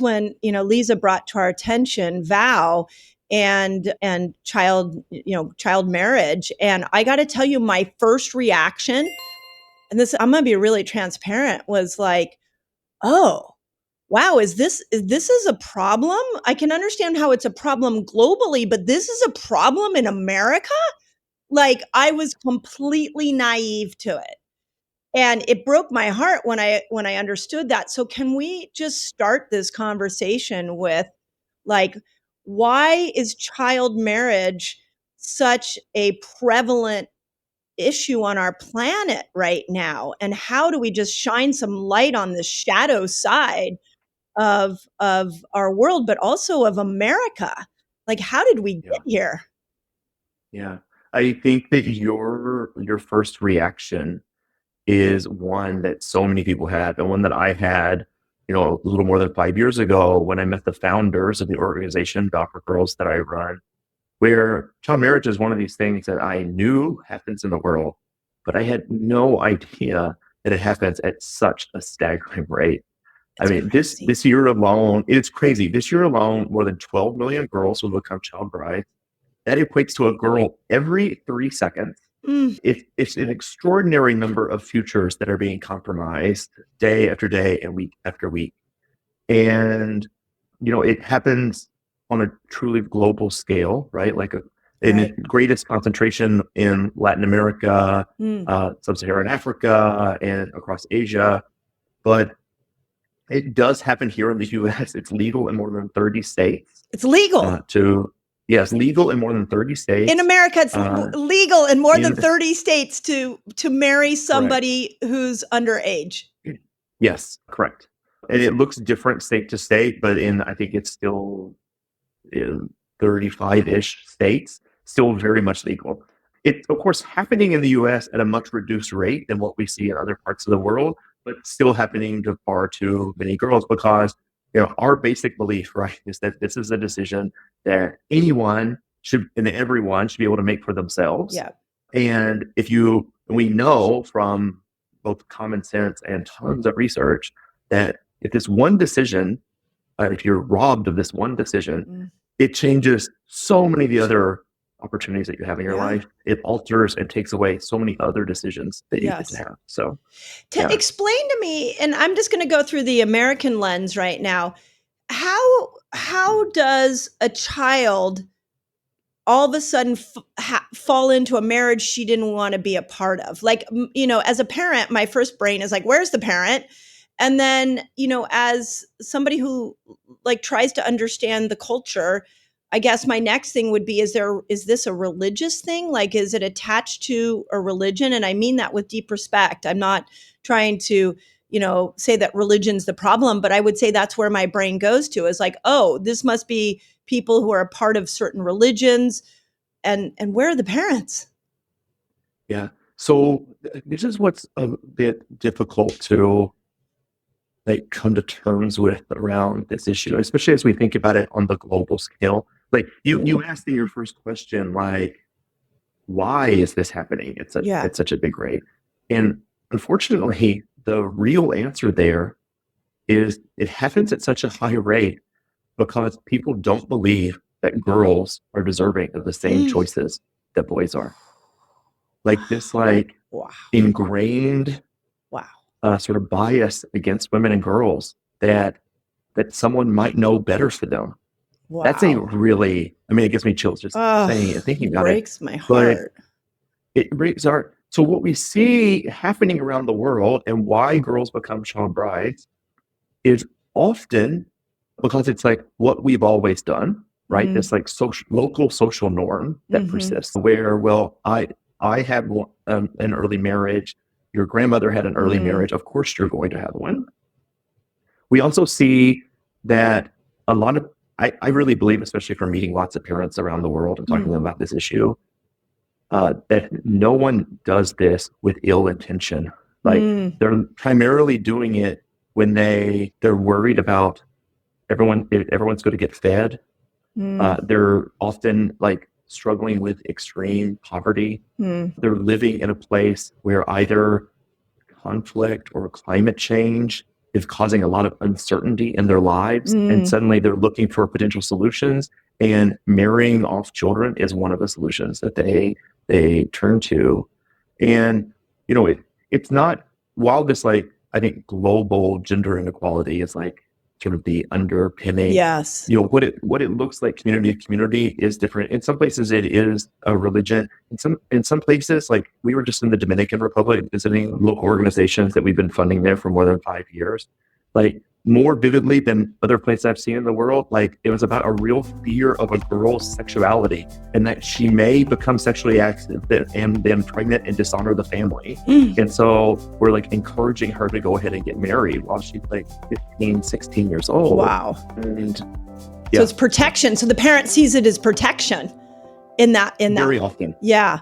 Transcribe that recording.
when, Lisa brought to our attention vow and child marriage. And I got to tell you, my first reaction, and this, I'm going to be really transparent, was like, oh, wow, is this a problem? I can understand how it's a problem globally, but this is a problem in America? Like, I was completely naive to it. And it broke my heart when I understood that. So can we just start this conversation with, like, why is child marriage such a prevalent issue on our planet right now? And how do we just shine some light on the shadow side of our world, but also of America? Like, how did we Yeah. get here? Yeah. I think that your first reaction is one that so many people had, and one that I had, a little more than 5 years ago when I met the founders of the organization, Dr. Girls, that I run, where child marriage is one of these things that I knew happens in the world, but I had no idea that it happens at such a staggering rate. I It's mean, crazy. this year alone, it's crazy. This year alone, more than 12 million girls will become child brides. That equates to a girl every 3 seconds. Mm. It's an extraordinary number of futures that are being compromised day after day and week after week. And, it happens on a truly global scale, right? Like in Right. the greatest concentration in Latin America, Sub-Saharan Africa, and across Asia. But it does happen here in the U.S. It's legal in more than 30 states. It's legal. Yes, legal in more than 30 states. In America, it's legal in more than 30 states to marry somebody who's underage. Yes, correct. And it looks different state to state, but I think it's still in 35-ish states, still very much legal. It's, of course, happening in the U.S. at a much reduced rate than what we see in other parts of the world, but still happening to far too many girls because, our basic belief, right, is that this is a decision that anyone should and everyone should be able to make for themselves. Yeah. And we know from both common sense and tons of research that if this one decision, if you're robbed of this one decision, it changes so many of the other opportunities that you have in your life. It alters and takes away so many other decisions that you get to have. So explain to me, and I'm just going to go through the American lens right now. How does a child all of a sudden fall into a marriage she didn't want to be a part of? Like, as a parent, my first brain is like, where's the parent? And then, as somebody who tries to understand the culture, I guess my next thing would be, is this a religious thing? Like, is it attached to a religion? And I mean that with deep respect. I'm not trying to, say that religion's the problem, but I would say that's where my brain goes to, is like, oh, this must be people who are a part of certain religions, and where are the parents? Yeah. So this is what's a bit difficult to come to terms with around this issue, especially as we think about it on the global scale. Like you asked in your first question, like, why is this happening at such a big rate? And unfortunately, the real answer there is it happens at such a high rate because people don't believe that girls are deserving of the same choices that boys are. Like this, ingrained sort of bias against women and girls that someone might know better for them. Wow. That's a really, it gives me chills just saying and thinking about it. It breaks my heart. It breaks our heart. So what we see happening around the world and why girls become child brides is often because it's like what we've always done, right? This local social norm that persists where, well, I had an early marriage. Your grandmother had an early marriage. Of course, you're going to have one. We also see that a lot of, I really believe, especially from meeting lots of parents around the world and talking to them about this issue, that no one does this with ill intention. They're primarily doing it when they're worried about everyone's going to get fed. They're often struggling with extreme poverty. They're living in a place where either conflict or climate change is causing a lot of uncertainty in their lives. And suddenly they're looking for potential solutions, and marrying off children is one of the solutions that they turn to. And, it's not, while this, like, I think global gender inequality is like sort of the underpinning. Yes. What it looks like community to community is different. In some places it is a religion. In some places, like we were just in the Dominican Republic visiting local organizations that we've been funding there for more than 5 years. Like, more vividly than other places I've seen in the world, like it was about a real fear of a girl's sexuality and that she may become sexually active and then pregnant and dishonor the family. And so we're like encouraging her to go ahead and get married while she's like 15, 16 years old. Wow. And so it's protection. So the parent sees it as protection in that. Very often. Yeah.